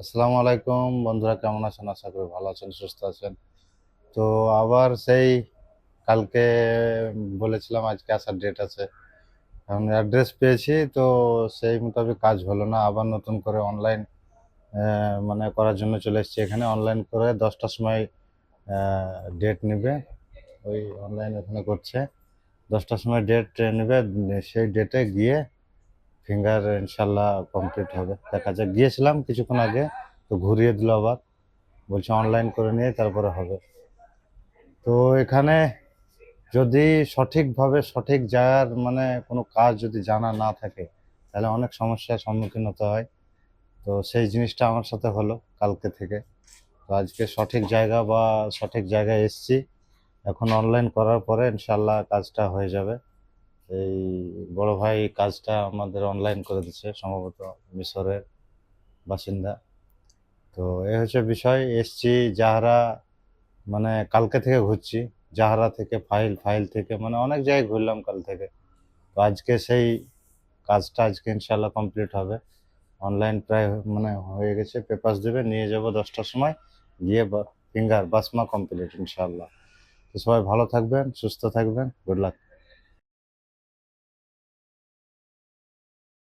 আসসালামু আলাইকুম বন্ধুরা, কেমন আছেন? আশা করি ভালো আছেন, সুস্থ আছেন। তো আবার সেই কালকে বলেছিলাম আজকে আসার ডেট আছে। এখন অ্যাড্রেস পেয়েছি, তো সেই মোতাবেক কাজ হলো না। আবার নতুন করে অনলাইন মানে করার জন্য চলে এসেছি এখানে। অনলাইন করে 10টার সময় ডেট নেবে। ওই অনলাইন ওখানে করছে। 10টার সময় ডেট নেবে। সেই ডেটে গিয়ে ফিঙ্গার ইনশাল্লাহ কমপ্লিট হবে। দেখা যাক, গিয়েছিলাম কিছুক্ষণ আগে, তো ঘুরিয়ে দিল আবার। বলছে অনলাইন করে নিয়ে তারপরে হবে। তো এখানে যদি সঠিকভাবে সঠিক জায়গার মানে কোনো কাজ যদি জানা না থাকে, তাহলে অনেক সমস্যার সম্মুখীন হতে হয়। তো সেই জিনিসটা আমার সাথে হলো কালকে থেকে। তো আজকে সঠিক জায়গা বা সঠিক জায়গায় এসছি। এখন অনলাইন করার পরে ইনশাল্লাহ কাজটা হয়ে যাবে। এই বড় ভাই কাজটা আমাদের অনলাইন করে দিচ্ছে, সম্ভবত মিশরের বাসিন্দা। তো এই হচ্ছে বিষয়। এসছি যাহারা, মানে কালকে থেকে ঘুরছি। জাহারা থেকে, ফাইল ফাইল থেকে, মানে অনেক জায়গায় ঘুরলাম কাল থেকে। তো আজকে সেই কাজটা আজকে ইনশাল্লাহ কমপ্লিট হবে। অনলাইন প্রায় মানে হয়ে গেছে। পেপারস দেবে, নিয়ে যাব 10টার সময়। গিয়ে ফিঙ্গার বাসমা কমপ্লিট ইনশাল্লাহ। তো সবাই ভালো থাকবেন, সুস্থ থাকবেন। Good luck.